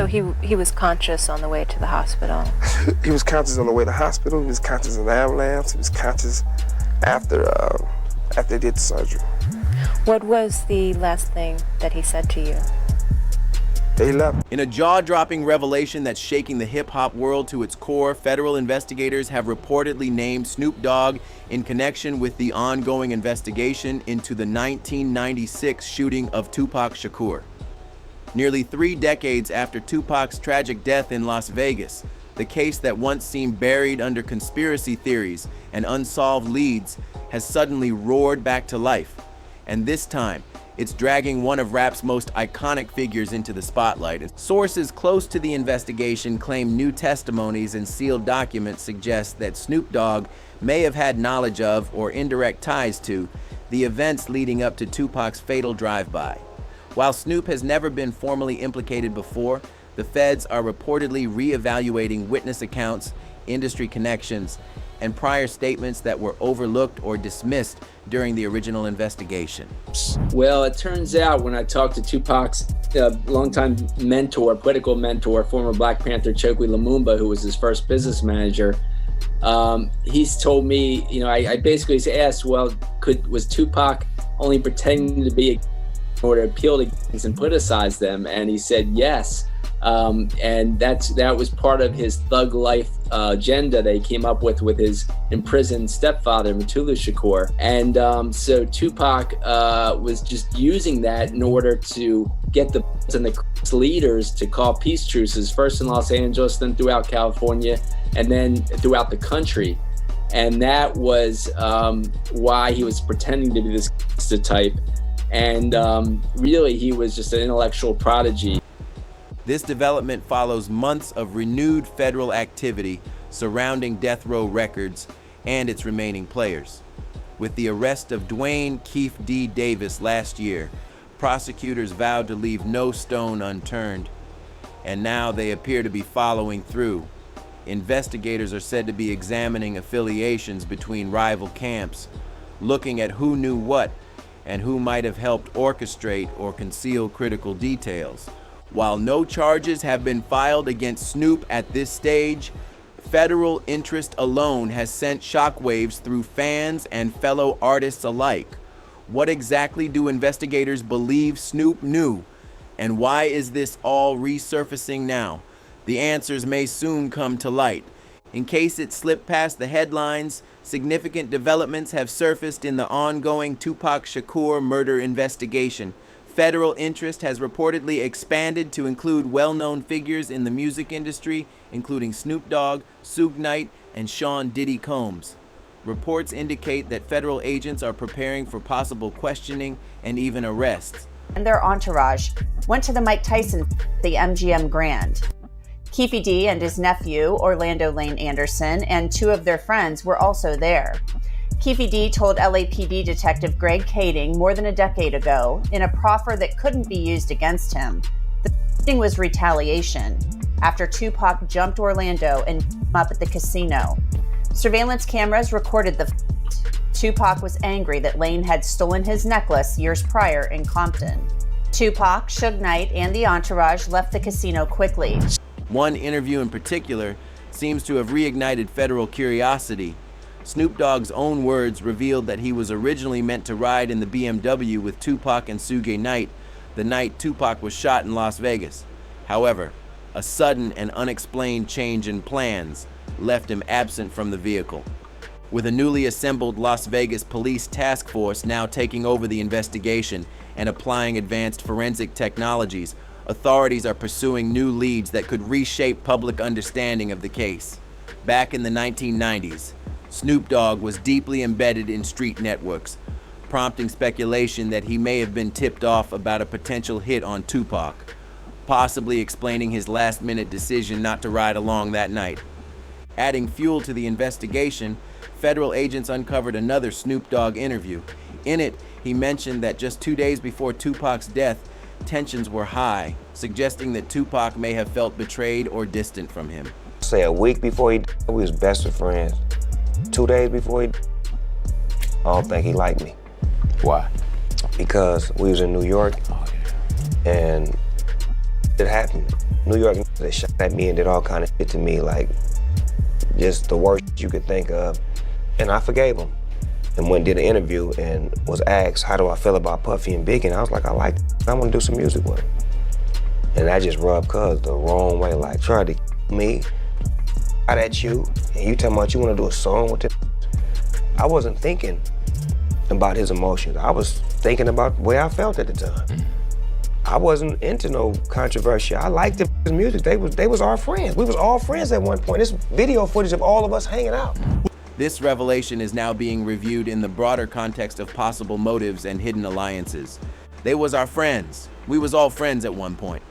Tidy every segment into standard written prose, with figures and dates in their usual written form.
So he was conscious on the way to the hospital? He was conscious on the way to the hospital. He was conscious in the ambulance. He was conscious after they did the surgery. What was the last thing that he said to you? They left. In a jaw-dropping revelation that's shaking the hip-hop world to its core, federal investigators have reportedly named Snoop Dogg in connection with the ongoing investigation into the 1996 shooting of Tupac Shakur. Nearly 3 decades after Tupac's tragic death in Las Vegas, the case that once seemed buried under conspiracy theories and unsolved leads has suddenly roared back to life. And this time, it's dragging one of rap's most iconic figures into the spotlight. Sources close to the investigation claim new testimonies and sealed documents suggest that Snoop Dogg may have had knowledge of or indirect ties to the events leading up to Tupac's fatal drive-by. While Snoop has never been formally implicated before, the feds are reportedly re-evaluating witness accounts, industry connections, and prior statements that were overlooked or dismissed during the original investigation. Well, it turns out when I talked to Tupac's longtime mentor, political mentor, former Black Panther Chokwe Lumumba, who was his first business manager, he's told me, I basically asked, well, was Tupac only pretending to be in order to appeal to gangs and politicize them? And he said yes. And that was part of his thug life agenda that he came up with his imprisoned stepfather, Mutulu Shakur. And so Tupac was just using that in order to get the leaders to call peace truces, first in Los Angeles, then throughout California, and then throughout the country. And that was why he was pretending to be this gangster type. And really, he was just an intellectual prodigy. This development follows months of renewed federal activity surrounding Death Row Records and its remaining players. With the arrest of Dwayne Keefe D. Davis last year, prosecutors vowed to leave no stone unturned, and now they appear to be following through. Investigators are said to be examining affiliations between rival camps, looking at who knew what and who might have helped orchestrate or conceal critical details. While no charges have been filed against Snoop at this stage, federal interest alone has sent shockwaves through fans and fellow artists alike. What exactly do investigators believe Snoop knew? And why is this all resurfacing now? The answers may soon come to light. In case it slipped past the headlines, significant developments have surfaced in the ongoing Tupac Shakur murder investigation. Federal interest has reportedly expanded to include well-known figures in the music industry, including Snoop Dogg, Suge Knight, and Sean Diddy Combs. Reports indicate that federal agents are preparing for possible questioning and even arrests. And their entourage went to the Mike Tyson, the MGM Grand. Keefe D and his nephew, Orlando Lane Anderson, and 2 of their friends were also there. Keefe D told LAPD Detective Greg Kading more than a decade ago, in a proffer that couldn't be used against him, the thing was retaliation after Tupac jumped Orlando and beat him up at the casino. Surveillance cameras recorded the fight. Tupac was angry that Lane had stolen his necklace years prior in Compton. Tupac, Suge Knight, and the entourage left the casino quickly. One interview in particular seems to have reignited federal curiosity. Snoop Dogg's own words revealed that he was originally meant to ride in the BMW with Tupac and Suge Knight the night Tupac was shot in Las Vegas. However, a sudden and unexplained change in plans left him absent from the vehicle. With a newly assembled Las Vegas police task force now taking over the investigation and applying advanced forensic technologies, authorities are pursuing new leads that could reshape public understanding of the case. Back in the 1990s, Snoop Dogg was deeply embedded in street networks, prompting speculation that he may have been tipped off about a potential hit on Tupac, possibly explaining his last-minute decision not to ride along that night. Adding fuel to the investigation, federal agents uncovered another Snoop Dogg interview. In it, he mentioned that just 2 days before Tupac's death, tensions were high, suggesting that Tupac may have felt betrayed or distant from him. Say a week before he died, we was best of friends. 2 days before he died, I don't think he liked me. Why? Because we was in New York, and that happened. New York, they shot at me and did all kind of shit to me, like just the worst you could think of. And I forgave them. And went and did an interview and was asked, how do I feel about Puffy and Biggie? And I was like, I like it. I want to do some music with him. And that just rubbed Cuz the wrong way, like tried to me, out at you, and you talking about you want to do a song with him. I wasn't thinking about his emotions. I was thinking about the way I felt at the time. I wasn't into no controversy. I liked his music. They was our friends. We was all friends at one point. This video footage of all of us hanging out. This revelation is now being reviewed in the broader context of possible motives and hidden alliances. They was our friends. We was all friends at one point.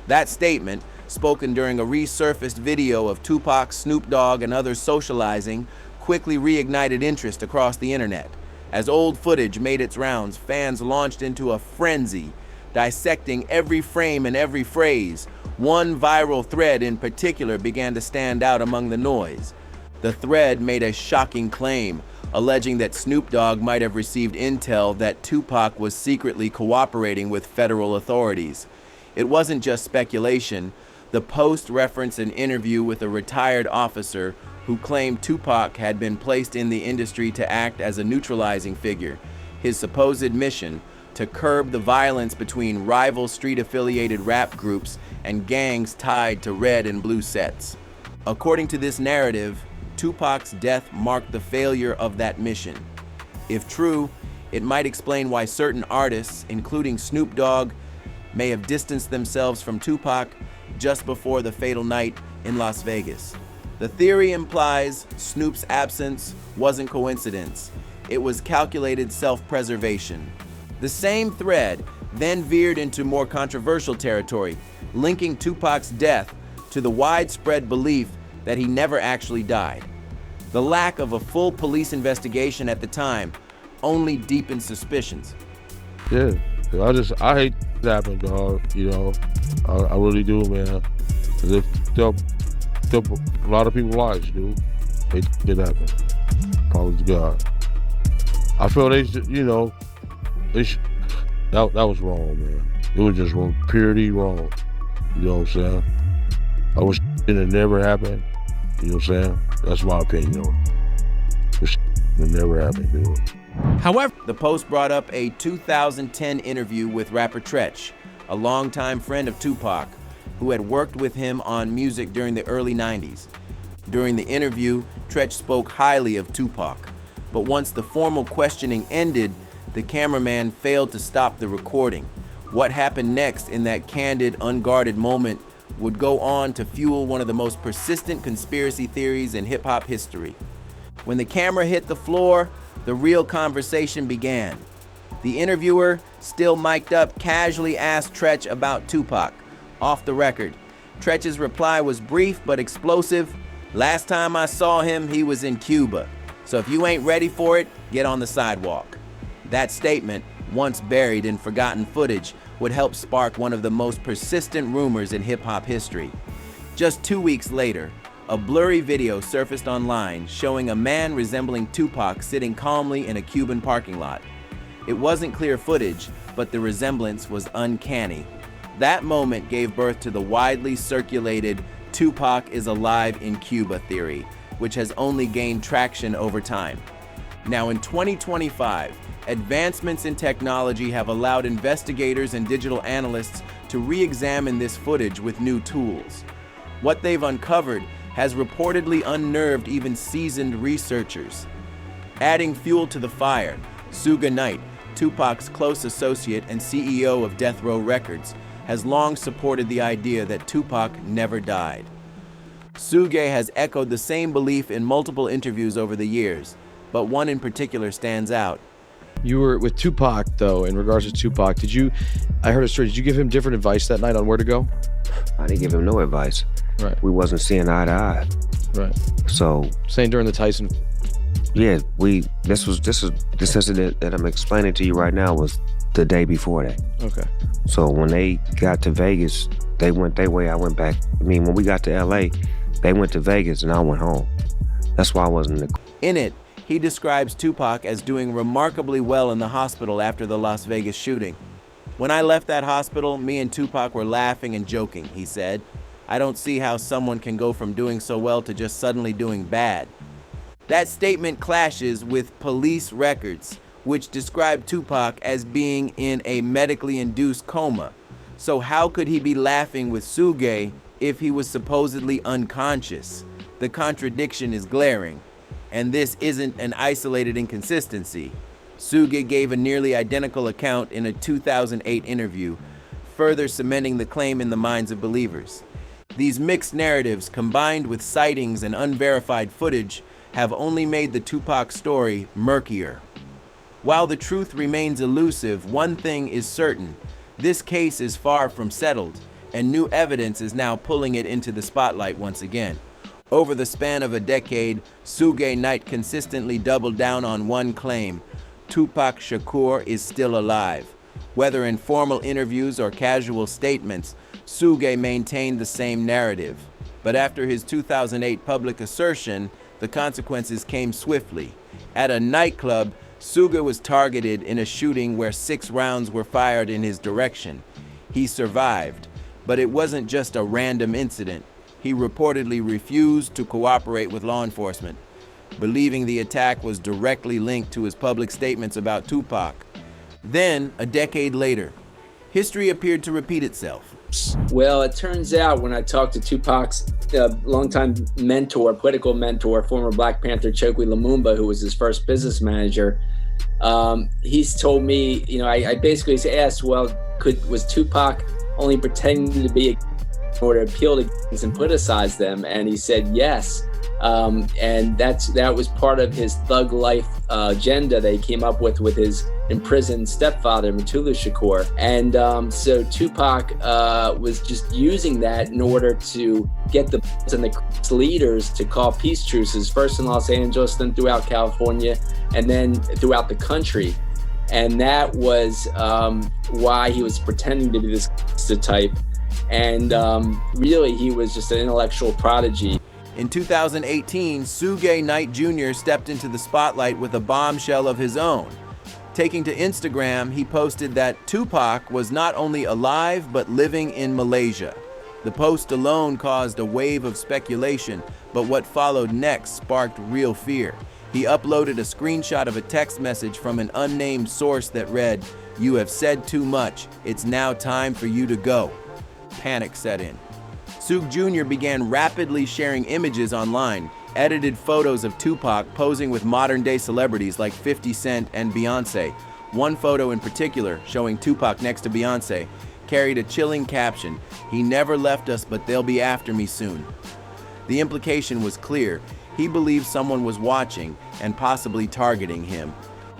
That statement, spoken during a resurfaced video of Tupac, Snoop Dogg, and others socializing, quickly reignited interest across the internet. As old footage made its rounds, fans launched into a frenzy, dissecting every frame and every phrase. One viral thread in particular began to stand out among the noise. The thread made a shocking claim, alleging that Snoop Dogg might have received intel that Tupac was secretly cooperating with federal authorities. It wasn't just speculation. The post referenced an interview with a retired officer who claimed Tupac had been placed in the industry to act as a neutralizing figure. His supposed mission, to curb the violence between rival street-affiliated rap groups and gangs tied to red and blue sets. According to this narrative, Tupac's death marked the failure of that mission. If true, it might explain why certain artists, including Snoop Dogg, may have distanced themselves from Tupac just before the fatal night in Las Vegas. The theory implies Snoop's absence wasn't coincidence. It was calculated self-preservation. The same thread then veered into more controversial territory, linking Tupac's death to the widespread belief that he never actually died. The lack of a full police investigation at the time only deepened suspicions. Yeah, I hate that happened, dog. You know, I really do, man. 'Cause it took a lot of people's lives, dude. It did happen. Probably to God. I feel they should, you know, that was wrong, man. It was just wrong, purely wrong. You know what I'm saying? I wish it had never happened. You know what I'm saying? That's my opinion on it. It never happened, dude. However, the post brought up a 2010 interview with rapper Tretch, a longtime friend of Tupac, who had worked with him on music during the early 90s. During the interview, Tretch spoke highly of Tupac, but once the formal questioning ended, the cameraman failed to stop the recording. What happened next in that candid, unguarded moment would go on to fuel one of the most persistent conspiracy theories in hip-hop history. When the camera hit the floor, the real conversation began. The interviewer, still mic'd up, casually asked Tretch about Tupac. Off the record, Tretch's reply was brief but explosive. "Last time I saw him, he was in Cuba. So if you ain't ready for it, get on the sidewalk." That statement, once buried in forgotten footage, would help spark one of the most persistent rumors in hip-hop history. Just 2 weeks later, a blurry video surfaced online showing a man resembling Tupac sitting calmly in a Cuban parking lot. It wasn't clear footage, but the resemblance was uncanny. That moment gave birth to the widely circulated Tupac is alive in Cuba theory, which has only gained traction over time. Now in 2025, advancements in technology have allowed investigators and digital analysts to re-examine this footage with new tools. What they've uncovered has reportedly unnerved even seasoned researchers. Adding fuel to the fire, Suge Knight, Tupac's close associate and CEO of Death Row Records, has long supported the idea that Tupac never died. Suge has echoed the same belief in multiple interviews over the years, but one in particular stands out. You were with Tupac, though, in regards to Tupac. I heard a story, did you give him different advice that night on where to go? I didn't give him no advice. Right. We wasn't seeing eye to eye. Right. So. Saying during the Tyson. Yeah, this incident that I'm explaining to you right now was the day before that. Okay. So when they got to Vegas, they went their way, I went back. I mean, when we got to LA, they went to Vegas and I went home. That's why I wasn't In it, he describes Tupac as doing remarkably well in the hospital after the Las Vegas shooting. "When I left that hospital, me and Tupac were laughing and joking," he said. "I don't see how someone can go from doing so well to just suddenly doing bad." That statement clashes with police records, which describe Tupac as being in a medically induced coma. So how could he be laughing with Suge if he was supposedly unconscious? The contradiction is glaring, and this isn't an isolated inconsistency. Suge gave a nearly identical account in a 2008 interview, further cementing the claim in the minds of believers. These mixed narratives, combined with sightings and unverified footage, have only made the Tupac story murkier. While the truth remains elusive, one thing is certain: this case is far from settled, and new evidence is now pulling it into the spotlight once again. Over the span of a decade, Suge Knight consistently doubled down on one claim: Tupac Shakur is still alive. Whether in formal interviews or casual statements, Suge maintained the same narrative. But after his 2008 public assertion, the consequences came swiftly. At a nightclub, Suge was targeted in a shooting where 6 rounds were fired in his direction. He survived, but it wasn't just a random incident. He reportedly refused to cooperate with law enforcement, believing the attack was directly linked to his public statements about Tupac. Then, a decade later, history appeared to repeat itself. Well, it turns out when I talked to Tupac's longtime mentor, political mentor, former Black Panther Chokwe Lumumba, who was his first business manager, he's told me, I basically asked, well, was Tupac only pretending to be in order to appeal to gangs and politicize them? And he said yes. And that was part of his thug life agenda that he came up with his imprisoned stepfather, Mutulu Shakur. And so Tupac was just using that in order to get the and the leaders to call peace truces, first in Los Angeles, then throughout California, and then throughout the country. And that was why he was pretending to be this type. And really, he was just an intellectual prodigy. In 2018, Suge Knight Jr. stepped into the spotlight with a bombshell of his own. Taking to Instagram, he posted that Tupac was not only alive, but living in Malaysia. The post alone caused a wave of speculation, but what followed next sparked real fear. He uploaded a screenshot of a text message from an unnamed source that read, "You have said too much. It's now time for you to go." Panic set in. Suge Jr. began rapidly sharing images online, edited photos of Tupac posing with modern-day celebrities like 50 Cent and Beyonce. One photo in particular, showing Tupac next to Beyonce, carried a chilling caption: "He never left us, but they'll be after me soon." The implication was clear. He believed someone was watching and possibly targeting him.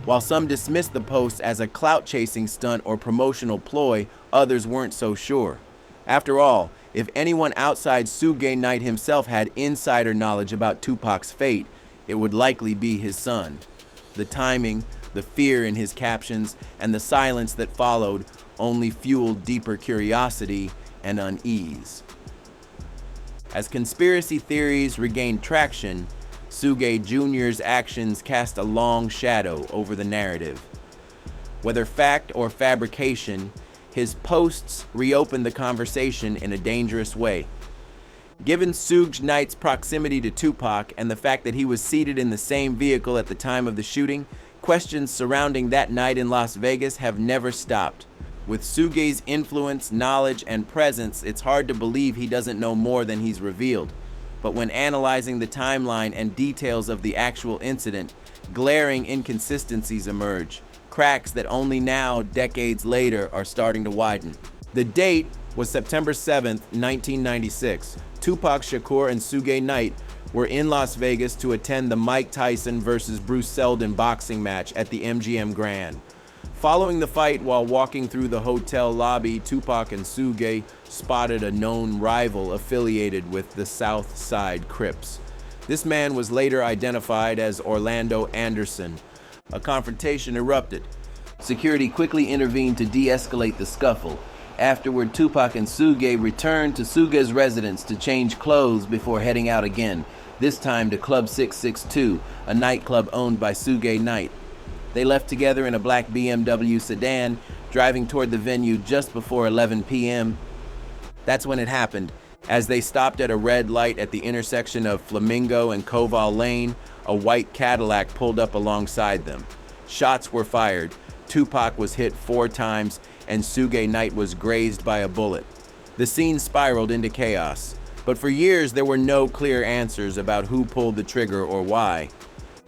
While some dismissed the post as a clout-chasing stunt or promotional ploy, others weren't so sure. After all, if anyone outside Suge Knight himself had insider knowledge about Tupac's fate, it would likely be his son. The timing, the fear in his captions, and the silence that followed only fueled deeper curiosity and unease. As conspiracy theories regained traction, Suge Jr.'s actions cast a long shadow over the narrative. Whether fact or fabrication, his posts reopened the conversation in a dangerous way. Given Suge Knight's proximity to Tupac and the fact that he was seated in the same vehicle at the time of the shooting, questions surrounding that night in Las Vegas have never stopped. With Suge's influence, knowledge, and presence, it's hard to believe he doesn't know more than he's revealed. But when analyzing the timeline and details of the actual incident, glaring inconsistencies emerge. Cracks that only now, decades later, are starting to widen. The date was September 7th, 1996. Tupac Shakur and Suge Knight were in Las Vegas to attend the Mike Tyson versus Bruce Seldon boxing match at the MGM Grand. Following the fight, while walking through the hotel lobby, Tupac and Suge spotted a known rival affiliated with the South Side Crips. This man was later identified as Orlando Anderson. A confrontation erupted. Security quickly intervened to de-escalate the scuffle. Afterward, Tupac and Suge returned to Suge's residence to change clothes before heading out again, this time to Club 662, a nightclub owned by Suge Knight. They left together in a black BMW sedan, driving toward the venue just before 11 p.m. That's when it happened. As they stopped at a red light at the intersection of Flamingo and Koval Lane, a white Cadillac pulled up alongside them. Shots were fired. Tupac was hit 4 times, and Suge Knight was grazed by a bullet. The scene spiraled into chaos, but for years there were no clear answers about who pulled the trigger or why.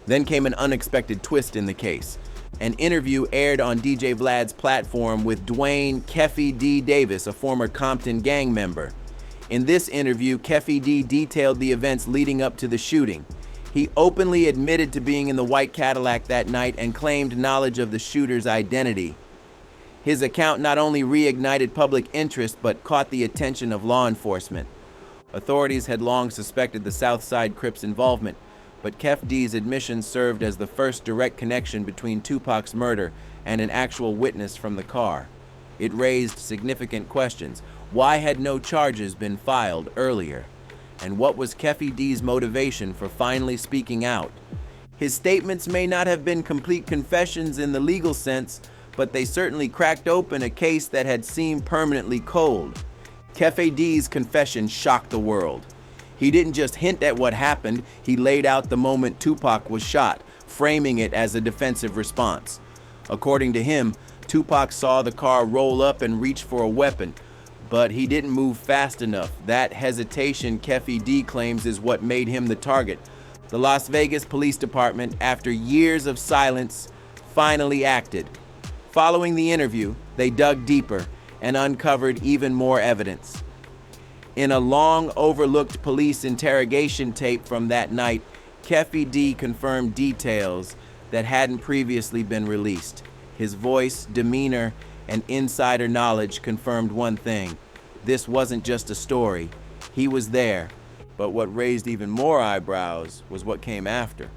Then came an unexpected twist in the case. An interview aired on DJ Vlad's platform with Dwayne Keffy D. Davis, a former Compton gang member. In this interview, Keffy D detailed the events leading up to the shooting. He openly admitted to being in the white Cadillac that night and claimed knowledge of the shooter's identity. His account not only reignited public interest, but caught the attention of law enforcement. Authorities had long suspected the Southside Crips' involvement, but Keff D's admission served as the first direct connection between Tupac's murder and an actual witness from the car. It raised significant questions. Why had no charges been filed earlier? And what was Keffy D's motivation for finally speaking out? His statements may not have been complete confessions in the legal sense, but they certainly cracked open a case that had seemed permanently cold. Keffy D's confession shocked the world. He didn't just hint at what happened, he laid out the moment Tupac was shot, framing it as a defensive response. According to him, Tupac saw the car roll up and reach for a weapon, but he didn't move fast enough. That hesitation, Keffy D claims, is what made him the target. The Las Vegas Police Department, after years of silence, finally acted. Following the interview, they dug deeper and uncovered even more evidence. In a long overlooked police interrogation tape from that night, Keffy D confirmed details that hadn't previously been released. His voice, demeanor, and insider knowledge confirmed one thing: this wasn't just a story. He was there. But what raised even more eyebrows was what came after.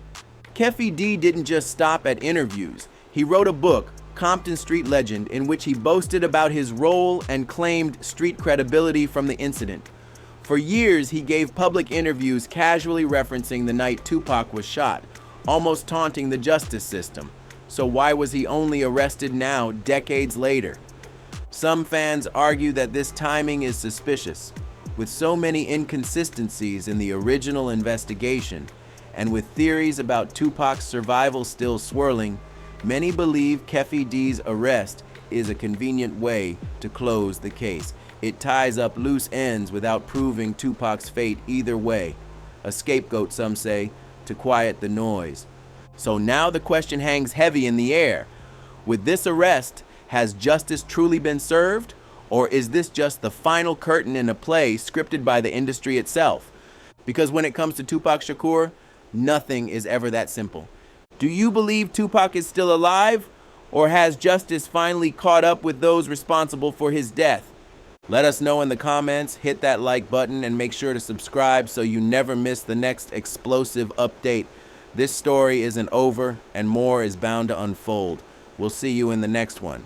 Keffy D didn't just stop at interviews. He wrote a book, Compton Street Legend, in which he boasted about his role and claimed street credibility from the incident. For years, he gave public interviews casually referencing the night Tupac was shot, almost taunting the justice system. So why was he only arrested now, decades later? Some fans argue that this timing is suspicious. With so many inconsistencies in the original investigation, and with theories about Tupac's survival still swirling, many believe Keffy D's arrest is a convenient way to close the case. It ties up loose ends without proving Tupac's fate either way. A scapegoat, some say, to quiet the noise. So now the question hangs heavy in the air. With this arrest, has justice truly been served? Or is this just the final curtain in a play scripted by the industry itself? Because when it comes to Tupac Shakur, nothing is ever that simple. Do you believe Tupac is still alive? Or has justice finally caught up with those responsible for his death? Let us know in the comments, hit that like button, and make sure to subscribe so you never miss the next explosive update. This story isn't over, and more is bound to unfold. We'll see you in the next one.